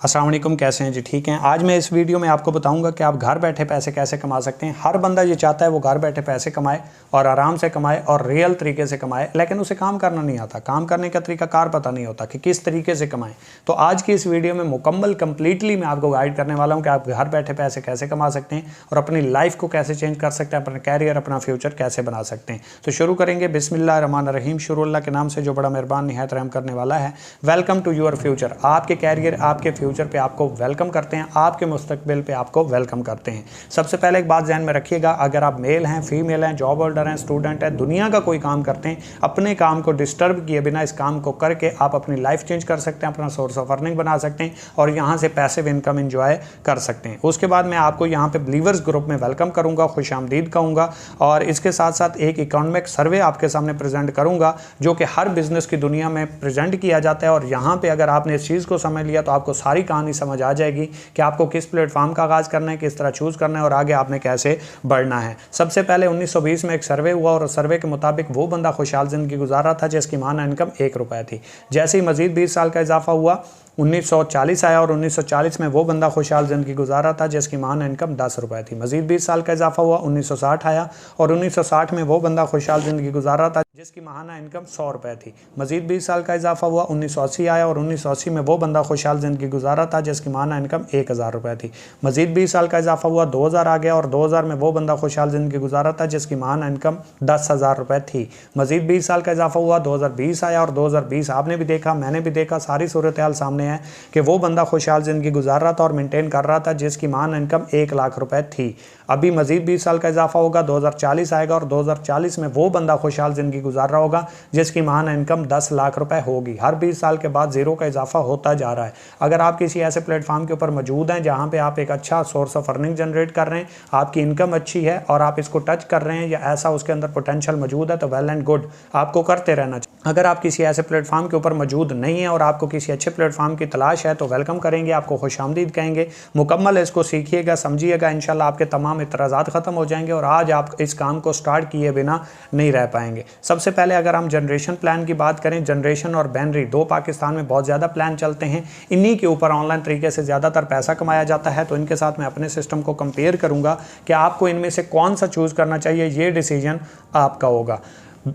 अस्सलाम वालेकुम, कैसे हैं जी? ठीक हैं। आज मैं इस वीडियो में आपको बताऊंगा कि आप घर बैठे पैसे कैसे कमा सकते हैं। हर बंदा ये चाहता है वो घर बैठे पैसे कमाए और आराम से कमाए और रियल तरीके से कमाए, लेकिन उसे काम करना नहीं आता। काम करने का तरीका कार पता नहीं होता कि किस तरीके से कमाएं। तो आज की इस वीडियो में मुकम्मल कंप्लीटली मैं आपको गाइड करने वाला हूँ कि आप घर बैठे पैसे कैसे कमा सकते हैं और अपनी लाइफ को कैसे चेंज कर सकते हैं, अपना कैरियर, अपना फ्यूचर कैसे बना सकते हैं। तो शुरू करेंगे। बिस्मिल्लाहिर्रहमानिर्रहीम। शुरू अल्लाह के नाम से जो बड़ा मेहरबान निहायत रहम करने वाला है। Welcome to your future. आपके कैरियर, आपके फ्यूचर पे आपको वेलकम करते हैं, आपके मुस्तकबिल पे आपको वेलकम करते हैं। सबसे पहले एक बात ध्यान में रखिएगा, अगर आप मेल हैं, फीमेल हैं, जॉब होल्डर हैं, स्टूडेंट हैं, दुनिया का कोई काम करते हैं, अपने काम को डिस्टर्ब किए बिना इस काम को करके आप अपनी लाइफ चेंज कर सकते हैं, अपना सोर्स ऑफ अर्निंग बना सकते हैं और यहाँ से पैसिव इनकम एंजॉय कर सकते हैं। उसके बाद मैं आपको यहाँ पे बिलीवर्स ग्रुप में वेलकम करूँगा, खुशामदीद कहूँगा और इसके साथ साथ एक इकोनॉमिक सर्वे आपके सामने प्रेजेंट करूँगा जो कि हर बिजनेस की दुनिया में प्रेजेंट किया जाता है। और यहाँ पे अगर आपने इस चीज़ को समझ लिया तो आपको सारी कहानी समझ आ जाएगी कि आपको किस प्लेटफॉर्म का आगाज करना है, किस तरह चूज करना है और आगे आपने कैसे बढ़ना है। सबसे पहले 1920 में एक सर्वे हुआ और सर्वे के मुताबिक वो बंदा खुशहाल जिंदगी गुजार रहा था जिसकी माहाना इनकम 1 रुपया थी। जैसे ही मजीद 20 साल का इजाफा हुआ, 1940 आया और 1940 में वो बंदा खुशहाल ज़िंदगी गुजार रहा था जिसकी माहाना इनकम 10 रुपये थी। मजीद 20 साल का इजाफा हुआ, 1960 आया और 1960 में वो बंदा खुशहाल ज़िंदगी गुजार रहा था जिसकी माहाना इनकम 100 रुपये थी। मजीद 20 साल का इजाफा हुआ, 1980 आया और 1980 में वो बंदा खुशहाल ज़िंदगी गुजार रहा था जिसकी माहाना इनकम 1000 रुपये थी। मजीद 20 साल का इजाफा हुआ, 2000 आ गया और 2000 में वो बंदा खुशहाल ज़िंदगी गुजार रहा था जिसकी माहाना इनकम 10,000 रुपये थी। मजीद 20 साल का इजाफा हुआ, 2020 आया और 2020 आपने भी देखा, मैंने भी देखा, सारी सूरत हाल सामने है कि वो बंदा खुशहाल ज़िंदगी गुजार रहा था और मेंटेन कर रहा था जिसकी माहाना इनकम 1 लाख रुपए थी। अभी मजीद 20 साल का इजाफा होगा, 2040 आएगा और 2040 में वो बंदा खुशहाल ज़िंदगी गुजार रहा होगा जिसकी माहाना इनकम 10 लाख रुपए होगी। हर 20 साल के बाद जीरो का इजाफा होता जा रहा है। अगर आप किसी ऐसे प्लेटफॉर्म के ऊपर मौजूद हैं जहाँ पे आप एक अच्छा सोर्स ऑफ अर्निंग जनरेट कर रहे हैं, आपकी इनकम अच्छी है और आप इसको टच कर रहे हैं या ऐसा उसके अंदर पोटेंशियल मौजूद है, तो वेल एंड गुड, आपको करते रहना चाहिए। अगर आप किसी ऐसे प्लेटफॉर्म के ऊपर मौजूद नहीं है और आपको किसी अच्छे प्लेटफॉर्म की तलाश है तो वेलकम करेंगे, आपको खुशामदीद कहेंगे। मुकम्मल इसको सीखिएगा, समझिएगा, इंशाल्लाह आपके तमाम इतराज़ात ख़त्म हो जाएंगे और आज आप इस काम को स्टार्ट किए बिना नहीं रह पाएंगे। सबसे पहले अगर हम जनरेशन प्लान की बात करें, जनरेशन और बैनरी दो पाकिस्तान में बहुत ज़्यादा प्लान चलते हैं, इन्हीं के ऊपर ऑनलाइन तरीके से ज़्यादातर पैसा कमाया जाता है। तो इनके साथ मैं अपने सिस्टम को कंपेयर करूँगा कि आपको इनमें से कौन सा चूज़ करना चाहिए, ये डिसीजन आपका होगा।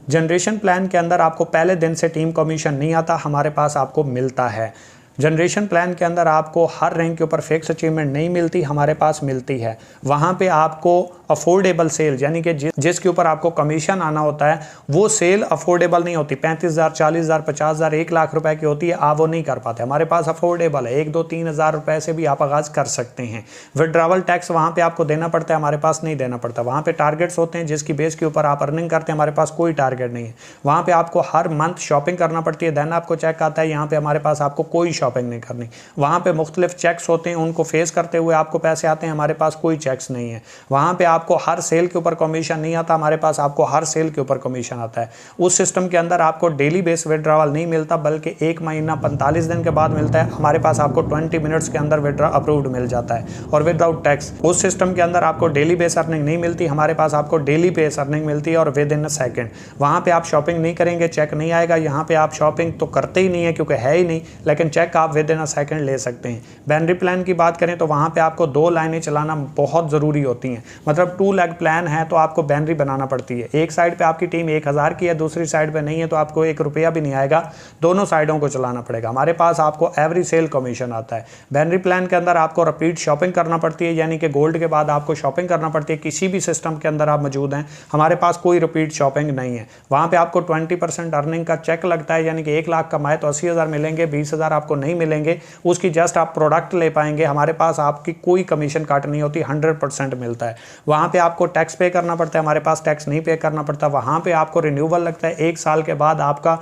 जनरेशन प्लान के अंदर आपको पहले दिन से टीम कमीशन नहीं आता, हमारे पास आपको मिलता है। जनरेशन प्लान के अंदर आपको हर रैंक के ऊपर फिक्स अचीवमेंट नहीं मिलती, हमारे पास मिलती है। वहाँ पे आपको अफोर्डेबल सेल यानी कि जिसके ऊपर आपको कमीशन आना होता है वो सेल अफोर्डेबल नहीं होती। 35,000, 40,000, 50,000, 1 लाख रुपए की होती है, आप वो नहीं कर पाते। हमारे पास अफोर्डेबल है, 1, 2, 3,000 रुपए से भी आप आगाज़ कर सकते हैं। विड्रावल टैक्स वहाँ पे आपको देना पड़ता है, हमारे पास नहीं देना पड़ता। वहाँ पे टारगेट्स होते हैं जिसकी बेस के ऊपर आप अर्निंग करते हैं, हमारे पास कोई टारगेट नहीं है। वहाँ पे आपको हर मंथ शॉपिंग करना पड़ती है, देन आपको चेक आता है। यहाँ पे हमारे पास आपको कोई शॉपिंग नहीं करनी। वहाँ पे मुख्तलिफ चेक्स होते हैं, उनको फेस करते हुए आपको पैसे आते हैं, हमारे पास कोई चेक्स नहीं है। वहाँ पे आपको हर सेल के ऊपर कमीशन नहीं आता, हमारे पास आपको हर सेल के ऊपर कमीशन आता है। उस सिस्टम के अंदर आपको डेली बेस विड्रॉवल नहीं मिलता बल्कि 1 महीना 45 दिन के बाद मिलता है। हमारे पास आपको 20 मिनट्स के अंदर विड्रॉ अप्रूव्ड मिल जाता है और विदाउट टैक्स। उस सिस्टम के अंदर आपको डेली बेस अर्निंग नहीं मिलती, हमारे पास आपको डेली बेस अर्निंग मिलती है और विद इन अ सेकेंड। वहाँ पे आप शॉपिंग नहीं करेंगे, चेक नहीं आएगा। यहाँ पे आप शॉपिंग तो करते ही नहीं है क्योंकि है ही नहीं, लेकिन चेक आप विद इन अ सेकेंड ले सकते हैं। बैनरी प्लान की बात करें तो वहाँ पे आपको 2 लाइनें चलाना बहुत ज़रूरी होती हैं। मतलब 2 लेग प्लान है तो आपको बैनरी बनाना पड़ती है। एक साइड पे आपकी टीम 1000 की है, दूसरी साइड पे नहीं है तो आपको 1 रुपया भी नहीं आएगा, दोनों साइडों को चलाना पड़ेगा। हमारे पास आपको एवरी सेल कमीशन आता है। बैनरी प्लान के अंदर आपको रिपीट शॉपिंग करना पड़ती है, यानी कि गोल्ड के बाद आपको शॉपिंग करना पड़ती है। किसी भी सिस्टम के अंदर आप मौजूद हैं, हमारे पास कोई रिपीट शॉपिंग नहीं है। वहाँ पे आपको 20% अर्निंग का चेक लगता है, यानी कि 1 लाख कमाए तो 80,000 मिलेंगे, 20,000 आपको नहीं मिलेंगे, उसकी जस्ट आप प्रोडक्ट ले पाएंगे। हमारे पास आपकी कोई कमीशन काट नहीं होती, 100% मिलता है। वहाँ पे आपको टैक्स पे करना पड़ता है, हमारे पास टैक्स नहीं पे करना पड़ता। वहाँ पे आपको रिन्यूअल लगता है, 1 साल के बाद आपका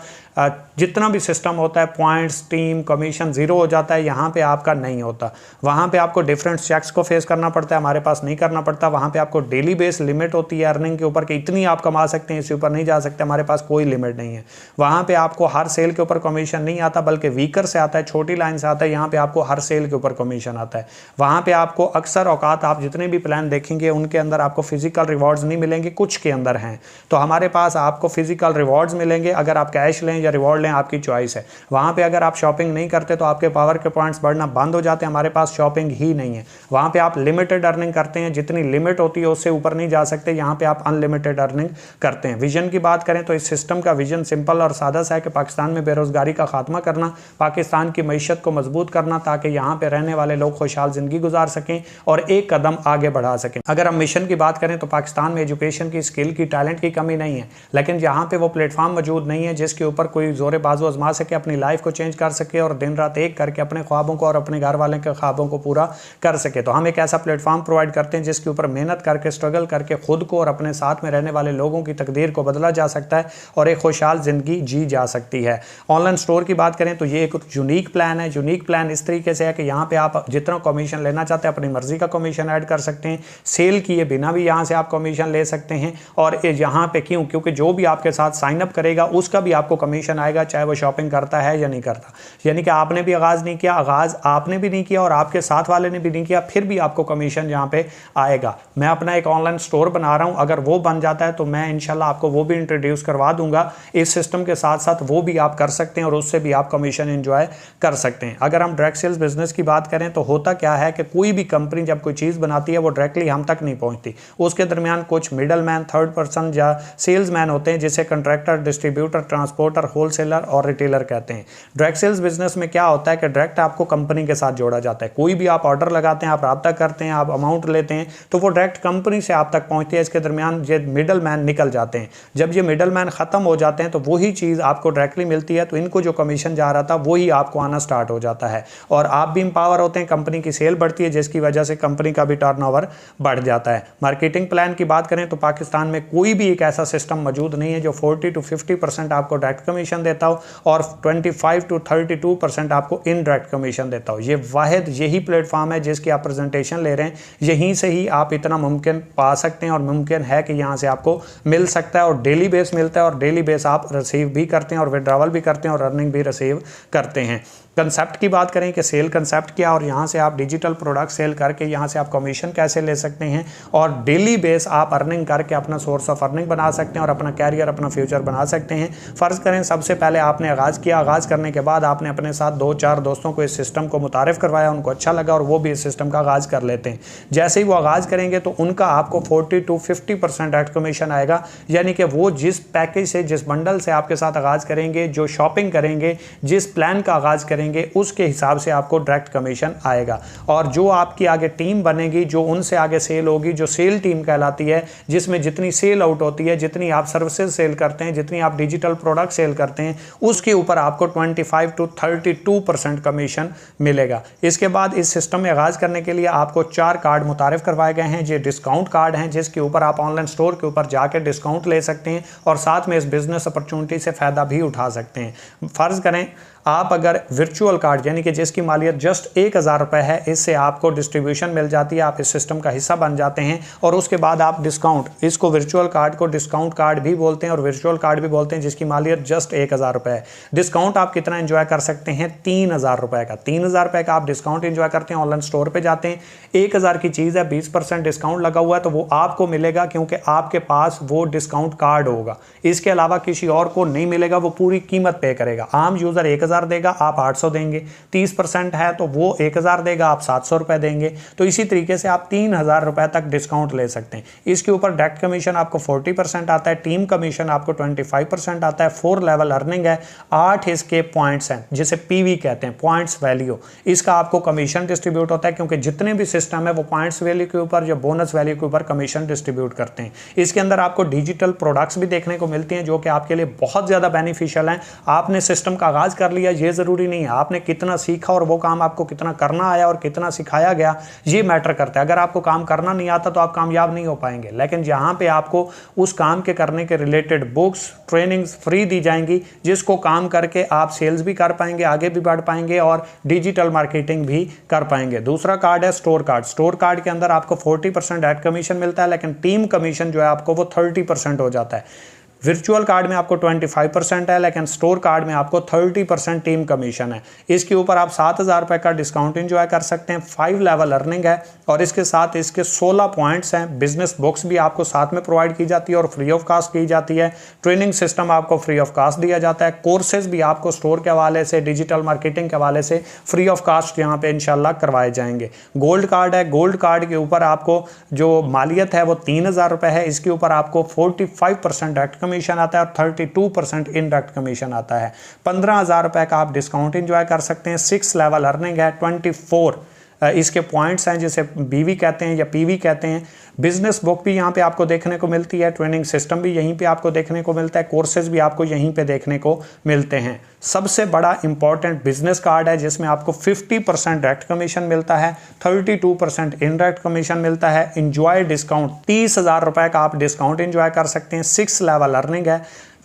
जितना भी सिस्टम होता है, पॉइंट्स, टीम, कमीशन ज़ीरो हो जाता है। यहाँ पे आपका नहीं होता। वहाँ पे आपको डिफरेंट चेक्स को फेस करना पड़ता है, हमारे पास नहीं करना पड़ता। वहाँ पे आपको डेली बेस लिमिट होती है अर्निंग के ऊपर कि इतनी आप कमा सकते हैं, इससे ऊपर नहीं जा सकते, हमारे पास कोई लिमिट नहीं है। वहाँ पे आपको हर सेल के ऊपर कमीशन नहीं आता बल्कि वीकर से आता है, छोटी लाइन से आता है, यहाँ पे आपको हर सेल के ऊपर कमीशन आता है। वहाँ पे आपको अक्सर औकात आप जितने भी प्लान देखेंगे उनके अंदर आपको फिजिकल रिवॉर्ड्स नहीं मिलेंगे, कुछ के अंदर हैं। तो हमारे पास आपको फिजिकल रिवॉर्ड्स मिलेंगे, अगर आप कैश लें या रिवॉर्ड लें आपकी चॉइस है। वहाँ पे अगर आप शॉपिंग नहीं करते तो आपके पावर के पॉइंट्स बढ़ना बंद हो जाते हैं। हमारे पास शॉपिंग ही नहीं है, वहाँ पे आप लिमिटेड अर्निंग करते हैं, जितनी लिमिट होती है उससे ऊपर नहीं जा सकते। यहाँ पे आप अनलिमिटेड अर्निंग करते हैं। विजन की बात करें तो इस सिस्टम का विजन सिंपल और सादा सा है कि पाकिस्तान में बेरोजगारी का खात्मा करना, पाकिस्तान की मईशत को मजबूत करना, ताकि यहाँ पे रहने वाले लोग खुशहाल जिंदगी गुजार सकें और एक कदम आगे बढ़ा सकें। अगर हम मिशन की बात करें तो पाकिस्तान में एजुकेशन की, स्किल की, टैलेंट की कमी नहीं है, लेकिन जहाँ पे वो प्लेटफॉर्म मौजूद नहीं है जिसके ऊपर कोई जोरे बाजू आजमा सके, अपनी लाइफ को चेंज कर सके और दिन रात एक करके अपने ख्वाबों को और अपने घर वाले के ख्वाबों को पूरा कर सके। तो हम एक ऐसा प्लेटफॉर्म प्रोवाइड करते हैं जिसके ऊपर मेहनत करके, स्ट्रगल करके खुद को और अपने साथ में रहने वाले लोगों की तकदीर को बदला जा सकता है और एक खुशहाल जिंदगी जी जा सकती है। ऑनलाइन स्टोर की बात करें तो ये एक यूनिक प्लान है। यूनिक प्लान इस तरीके से है कि यहाँ पे आप जितना कमीशन लेना चाहते हैं अपनी मर्जी का कमीशन ऐड कर सकते हैं, सेल किए बिना भी यहाँ से आप कमीशन ले सकते हैं। और यहाँ पे क्योंकि जो भी आपके साथ साइन अप करेगा उसका भी आपको कमीशन आएगा, चाहे वो शॉपिंग करता है या नहीं करता। यानी कि आपने भी आगाज नहीं किया, आगाज आपने भी नहीं किया और आपके साथ वाले ने भी नहीं किया, फिर भी आपको कमीशन यहाँ पे आएगा। मैं अपना एक ऑनलाइन स्टोर बना रहा हूँ, अगर वो बन जाता है तो मैं इंशाल्लाह आपको वो भी इंट्रोड्यूस करवा दूंगा। इस सिस्टम के साथ साथ वो भी आप कर सकते हैं और उससे भी आप कमीशन एंजॉय कर सकते हैं। अगर हम डायरेक्ट सेल्स बिजनेस की बात करें तो होता क्या है कि कोई भी कंपनी जब कोई चीज़ बनाती है वो डायरेक्टली हम तक नहीं पहुंचती, उसके दरमियान कुछ मिडल मैन, थर्ड पर्सन या सेल्स मैन होते हैं जिसे कंट्रैक्टर, डिस्ट्रीब्यूटर, ट्रांसपोर्टर, होलसेलर और रिटेलर कहते हैं। डायरेक्ट सेल्स बिजनेस में क्या होता है कि डायरेक्ट आपको कंपनी के साथ जोड़ा जाता है। कोई भी आप ऑर्डर लगाते हैं, आप राब्ता करते हैं, आप अमाउंट लेते हैं तो वो डायरेक्ट कंपनी से आप तक पहुंचती है। इसके दरमियान ये मिडल मैन निकल जाते हैं। जब ये मिडल मैन खत्म हो जाते हैं तो वही चीज़ आपको डायरेक्टली मिलती है, तो इनको जो कमीशन जा रहा था वही आपको आना स्टार्ट हो जाता है और आप भी एम्पावर होते हैं, कंपनी की सेल बढ़ती है जिसकी वजह से कंपनी का भी टर्नओवर बढ़ जाता है। मार्केटिंग प्लान की बात करें तो पाकिस्तान में कोई भी एक ऐसा सिस्टम मौजूद नहीं है जो 40 to 50% आपको डायरेक्ट कमीशन देता हो और 25 to 32% आपको इनडायरेक्ट कमीशन देता हो। ये वाहिद यही प्लेटफॉर्म है जिसकी आप प्रेजेंटेशन ले रहे हैं, यहीं से ही आप इतना मुमकिन पा सकते हैं और मुमकिन है कि यहाँ से आपको मिल सकता है और डेली बेस मिलता है और डेली बेस आप रिसीव भी करते हैं और विड्रॉवल भी करते हैं और अर्निंग भी रिसीव करते हैं। कंसेप्ट की बात करें कि सेल कंसेप्ट क्या और यहाँ से आप डिजिटल प्रोडक्ट सेल करके यहाँ से आप कमीशन कैसे ले सकते हैं और डेली बेस आप अर्निंग करके अपना सोर्स ऑफ अर्निंग बना सकते हैं और अपना कैरियर, अपना फ्यूचर बना सकते हैं। फ़र्ज़ करें सबसे पहले आपने आगाज़ किया, आगाज़ करने के बाद आपने अपने साथ 2-4 दोस्तों को इस सिस्टम को मुतारिफ़ करवाया, उनको अच्छा लगा और वो भी इस सिस्टम का आगाज़ कर लेते हैं। जैसे ही वो आगाज़ करेंगे तो उनका आपको 40 to 50% डायरेक्ट कमीशन आएगा। यानी कि वो जिस पैकेज से, जिस बंडल से आपके साथ आगाज़ करेंगे, जो शॉपिंग करेंगे, जिस प्लान का आगाज़ करेंगे, उसके हिसाब से आपको डायरेक्ट कमीशन आएगा। और जो आपकी आगे टीम बनेगी, जो उनसे आगे सेल होगी, जो सेल टीम कहलाती है, जिसमें जितनी सेल आउट होती है, जितनी आप सर्विसेज सेल करते हैं, जितनी आप डिजिटल प्रोडक्ट सेल करते हैं, उसके ऊपर आपको 25 to 32% कमीशन मिलेगा। इसके बाद इस सिस्टम में आगाज़ करने के लिए आपको 4 कार्ड मुतारिफ करवाए गए हैं। ये डिस्काउंट कार्ड हैं जिसके ऊपर आप ऑनलाइन स्टोर के ऊपर जाकर डिस्काउंट ले सकते हैं और साथ में इस बिजनेस अपॉर्चुनिटी से फ़ायदा भी उठा सकते हैं। फ़र्ज़ करें आप अगर वर्चुअल कार्ड यानी कि जिसकी मालियत जस्ट 1000 रुपये है, इससे आपको डिस्ट्रीब्यूशन मिल जाती है, आप इस सिस्टम का हिस्सा बन जाते हैं और उसके बाद आप डिस्काउंट, इसको वर्चुअल कार्ड को डिस्काउंट कार्ड भी बोलते हैं और वर्चुअल कार्ड भी बोलते हैं, जिसकी मालियत जस्ट 1000 रुपये है। डिस्काउंट आप कितना एंजॉय कर सकते हैं? 3000 रुपये का। 3000 रुपये का आप डिस्काउंट एंजॉय करते हैं, ऑनलाइन स्टोर पर जाते हैं, 1000 की चीज़ है, 20% डिस्काउंट लगा हुआ है तो वो आपको मिलेगा क्योंकि आपके पास वो डिस्काउंट कार्ड होगा। इसके अलावा किसी और को नहीं मिलेगा, वो पूरी कीमत पे करेगा। आम यूज़र 1000 देगा, आप 800 देंगे, 30% है तो वो 1000 देगा, आप 700 रुपये देंगे। तो इसी तरीके से आप 3000 रुपये तक डिस्काउंट ले सकते हैं। इसके ऊपर डायरेक्ट कमीशन आपको 40% आता है, टीम कमीशन आपको 25% आता है, 4 लेवल अर्निंग है, 8 इसके पॉइंट्स हैं जिसे पीवी कहते हैं, पॉइंट्स वैल्यू। इसका आपको कमीशन डिस्ट्रीब्यूट होता है क्योंकि जितने भी सिस्टम है वो पॉइंट्स वैल्यू के ऊपर या बोनस वैल्यू के ऊपर कमीशन डिस्ट्रीब्यूट करते हैं। इसके अंदर आपको डिजिटल प्रोडक्ट्स भी देखने को मिलती हैं जो कि आपके लिए बहुत ज़्यादा बेनिफिशियल हैं। आपने सिस्टम का आगाज़ कर लिया, ये ज़रूरी नहीं है आपने कितना सीखा और वो काम आपको कितना करना आया और कितना सिखाया गया, ये मैटर करता है। अगर आपको काम करना नहीं आता तो आप कामयाब नहीं हो पाएंगे, लेकिन यहाँ पे आपको उस काम के करने के रिलेटेड बुक्स, ट्रेनिंग्स फ्री दी जाएंगी जिसको काम करके आप सेल्स भी कर पाएंगे, आगे भी बढ़ पाएंगे और डिजिटल मार्केटिंग भी कर पाएंगे। दूसरा कार्ड है स्टोर कार्ड। स्टोर कार्ड के अंदर आपको 40% डायरेक्ट कमीशन मिलता है, लेकिन टीम कमीशन जो है आपको वो 30% हो जाता है। वर्चुअल कार्ड में आपको 25% है, लेकिन स्टोर कार्ड में आपको 30% टीम कमीशन है। इसके ऊपर आप 7,000 रुपये का डिस्काउंट एंजॉय कर सकते हैं। 5 लेवल अर्निंग है और इसके साथ इसके 16 पॉइंट्स हैं। बिजनेस बुक्स भी आपको साथ में प्रोवाइड की जाती है और फ्री ऑफ कॉस्ट की जाती है। ट्रेनिंग सिस्टम आपको फ्री ऑफ कॉस्ट दिया जाता है। कोर्सेज भी आपको स्टोर के हवाले से, डिजिटल मार्केटिंग के हवाले से फ्री ऑफ कॉस्ट यहाँ पे इंशाल्लाह करवाए जाएंगे। गोल्ड कार्ड है, गोल्ड कार्ड के ऊपर आपको जो मालियत है वो 3,000 रुपये है। इसके ऊपर आपको 45% डायरेक्ट कमीशन आता है और 32% इनडायरेक्ट कमीशन आता है। 15,000 रुपये का आप डिस्काउंट एंजॉय कर सकते हैं। 6 लेवल अर्निंग है। 24 इसके पॉइंट्स हैं जिसे बीवी कहते हैं या पीवी कहते हैं। बिजनेस बुक भी यहाँ पे आपको देखने को मिलती है। ट्रेनिंग सिस्टम भी यहीं पे आपको देखने को मिलता है। कोर्सेज भी आपको यहीं पे देखने को मिलते हैं। सबसे बड़ा इंपॉर्टेंट बिजनेस कार्ड है जिसमें आपको 50% डायरेक्ट कमीशन मिलता है, 32% इनडायरेक्ट कमीशन मिलता है। इंजॉय डिस्काउंट 30,000 रुपये का आप डिस्काउंट इंजॉय कर सकते हैं। 6 लेवल अर्निंग है।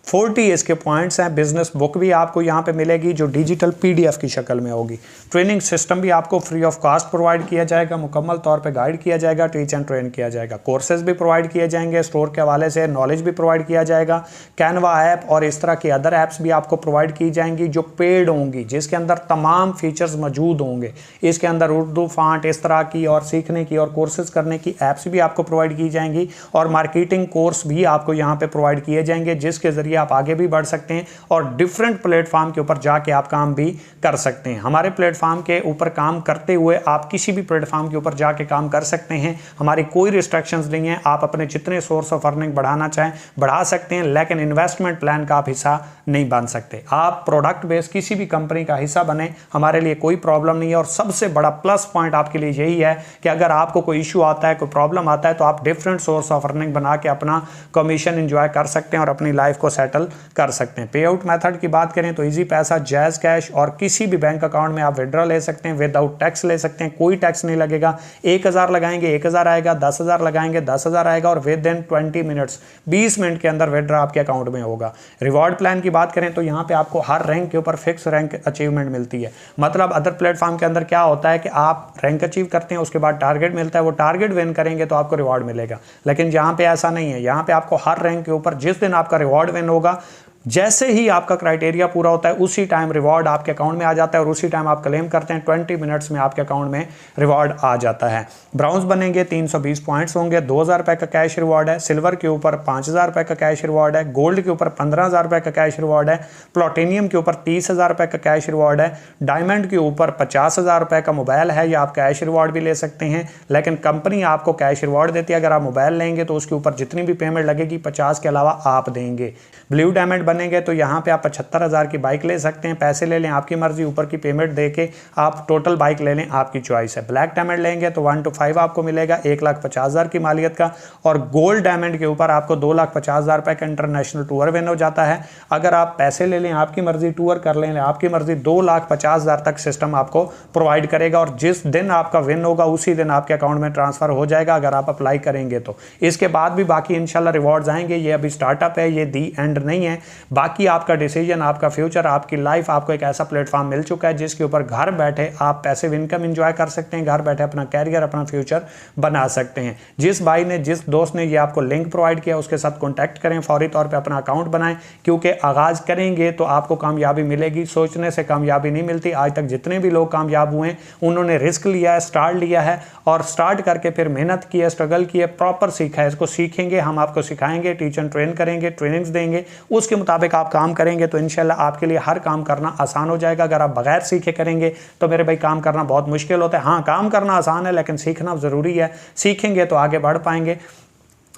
40 इसके पॉइंट्स हैं। बिजनेस बुक भी आपको यहाँ पे मिलेगी जो डिजिटल PDF की शक्ल में होगी। ट्रेनिंग सिस्टम भी आपको फ्री ऑफ कॉस्ट प्रोवाइड किया जाएगा, मुकम्मल तौर पे गाइड किया जाएगा, टीच एंड ट्रेन किया जाएगा। कोर्सेज भी प्रोवाइड किए जाएंगे, स्टोर के हवाले से नॉलेज भी प्रोवाइड किया जाएगा। कैनवा ऐप और इस तरह की अदर ऐप्स भी आपको प्रोवाइड की जाएंगी जो पेड होंगी, जिसके अंदर तमाम फीचर्स मौजूद होंगे। इसके अंदर उर्दू फॉन्ट इस तरह की और सीखने की और कोर्सेज करने की ऐप्स भी आपको प्रोवाइड की जाएंगी और मार्केटिंग कोर्स भी आपको यहाँ पे प्रोवाइड किए जाएंगे, जिसके जरिए आप आगे भी बढ़ सकते हैं और डिफरेंट प्लेटफॉर्म के ऊपर जाके आप काम भी कर सकते हैं। हमारे प्लेटफॉर्म के ऊपर काम करते हुए आप किसी भी प्लेटफॉर्म के ऊपर जाके काम कर सकते हैं। हमारी कोई रिस्ट्रिक्शंस नहीं है। आप अपने जितने सोर्स ऑफ अर्निंग बढ़ाना चाहें बढ़ा सकते हैं, लेकिन इन्वेस्टमेंट प्लान का आप हिस्सा नहीं बन सकते। आप प्रोडक्ट बेस्ड किसी भी कंपनी का हिस्सा बने, हमारे लिए कोई प्रॉब्लम नहीं है। और सबसे बड़ा प्लस पॉइंट आपके लिए यही है कि अगर आपको कोई इशू आता है, कोई प्रॉब्लम आता है, तो आप डिफरेंट सोर्स ऑफ अर्निंग बना के अपना कमीशन एंजॉय कर सकते हैं और अपनी लाइफ को सेटल कर सकते हैं। पे आउट मेथड की बात करें तो इजी पैसा, जैज कैश और किसी भी बैंक अकाउंट में आप विड्रॉ ले सकते हैं। विदाउट टैक्स ले सकते हैं, कोई टैक्स नहीं लगेगा। 1,000 लगाएंगे 1,000 आएगा, 10,000 लगाएंगे 10,000 आएगा और विद इन 20 मिनट्स 20 मिनट के अंदर विड्रॉ आपके अकाउंट में होगा। रिवॉर्ड प्लान की बात करें तो यहाँ पे आपको हर रैंक के ऊपर फिक्स रैंक अचीवमेंट मिलती है। मतलब अदर प्लेटफॉर्म के अंदर क्या होता है कि आप रैंक अचीव करते हैं, उसके बाद टारगेट मिलता है, वो टारगेट विन करेंगे तो आपको रिवॉर्ड मिलेगा। लेकिन यहाँ पे ऐसा नहीं है। यहाँ पे आपको हर रैंक के ऊपर जिस दिन आपका रिवॉर्ड विन होगा, जैसे ही आपका क्राइटेरिया पूरा होता है उसी टाइम रिवॉर्ड आपके अकाउंट में आ जाता है और उसी टाइम आप क्लेम करते हैं। 20 मिनट्स में आपके अकाउंट में रिवॉर्ड आ जाता है। ब्राउन्स बनेंगे 320 पॉइंट्स होंगे, 2,000 रुपये का कैश रिवॉर्ड है। सिल्वर के ऊपर 5,000 रुपये का कैश रिवॉर्ड है। गोल्ड के ऊपर 15,000 रुपये का कैश रिवॉर्ड है। प्लैटिनियम के ऊपर 30,000 रुपये का कैश रिवॉर्ड है। डायमंड के ऊपर 50,000 रुपये का मोबाइल है या आप कैश रिवॉर्ड भी ले सकते हैं, लेकिन कंपनी आपको कैश रिवॉर्ड देती है। अगर आप मोबाइल लेंगे तो उसके ऊपर जितनी भी पेमेंट लगेगी 50 के अलावा आप देंगे। ब्लू डायमंड बनेंगे तो यहाँ पे आप 75,000 की बाइक ले सकते हैं। पैसे ले लें आपकी मर्जी, ऊपर की पेमेंट देके आप टोटल बाइक ले लें, आपकी चॉइस है। ब्लैक डायमंड लेंगे तो 1 to 5 आपको मिलेगा, 1,50,000 की मालियत का। और गोल्ड डायमंड के ऊपर आपको 2,50,000 रुपये का इंटरनेशनल टूर विन हो जाता है। अगर आप पैसे ले लें आपकी मर्जी, टूर कर लें आपकी मर्जी, 2,50,000 तक सिस्टम आपको प्रोवाइड करेगा और जिस दिन आपका विन होगा उसी दिन आपके अकाउंट में ट्रांसफर हो जाएगा अगर आप अप्लाई करेंगे तो। इसके बाद भी बाकी इंशाल्लाह रिवॉर्ड्स आएंगे। ये अभी स्टार्टअप है, ये दी एंड नहीं है। बाकी आपका डिसीजन, आपका फ्यूचर, आपकी लाइफ, आपको एक ऐसा प्लेटफॉर्म मिल चुका है जिसके ऊपर घर बैठे आप पैसिव इनकम एंजॉय कर सकते हैं, घर बैठे अपना कैरियर, अपना फ्यूचर बना सकते हैं। जिस भाई ने, जिस दोस्त ने ये आपको लिंक प्रोवाइड किया उसके साथ कॉन्टैक्ट करें, फौरी तौर पे अपना अकाउंट बनाएं, क्योंकि आगाज करेंगे तो आपको कामयाबी मिलेगी। सोचने से कामयाबी नहीं मिलती। आज तक जितने भी लोग कामयाब हुए उन्होंने रिस्क लिया है, स्टार्ट लिया है और स्टार्ट करके फिर मेहनत की है, स्ट्रगल की है, प्रॉपर सीखा है। इसको सीखेंगे, हम आपको सिखाएंगे, टीच एंड ट्रेन करेंगे, ट्रेनिंग्स देंगे, उसके मुताबिक आप काम करेंगे तो इंशाल्लाह आपके लिए हर काम करना आसान हो जाएगा। अगर आप बगैर सीखे करेंगे तो मेरे भाई काम करना बहुत मुश्किल होता है। हाँ, काम करना आसान है लेकिन सीखना ज़रूरी है। सीखेंगे तो आगे बढ़ पाएंगे।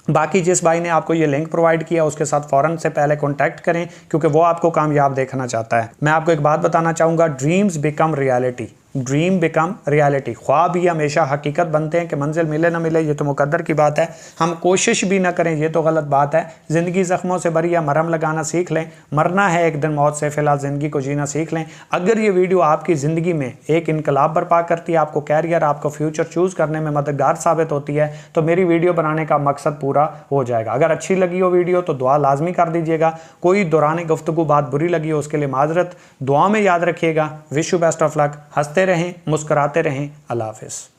बाकी जिस भाई ने आपको ये लिंक प्रोवाइड किया उसके साथ फ़ौरन से पहले कॉन्टैक्ट करें, क्योंकि वो आपको कामयाब देखना चाहता है। मैं आपको एक बात बताना चाहूँगा, dreams become reality. Dream become reality. ख्वाब ही हमेशा हकीकत बनते हैं कि मंजिल मिले ना मिले ये तो मुकद्दर की बात है, हम कोशिश भी ना करें ये तो गलत बात है। ज़िंदगी ज़ख्मों से भरी है, मरहम लगाना सीख लें। मरना है एक दिन मौत से, फ़िलहाल ज़िंदगी को जीना सीख लें। अगर ये वीडियो आपकी ज़िंदगी में एक इनकलाब बर्पा करती है, आपको कैरियर, आपको फ्यूचर चूज़ करने में मददगार साबित होती है, तो मेरी वीडियो बनाने का मकसद पूरा हो जाएगा। अगर अच्छी लगी हो वीडियो तो दुआ लाजमी कर दीजिएगा। कोई दौरान गुफ्तगू बात बुरी लगी हो उसके लिए माजरत। दुआ में याद रखिएगा। Wish you best of luck. हंसते रहें, मुस्कुराते रहें। अल्लाह हाफ़िज़।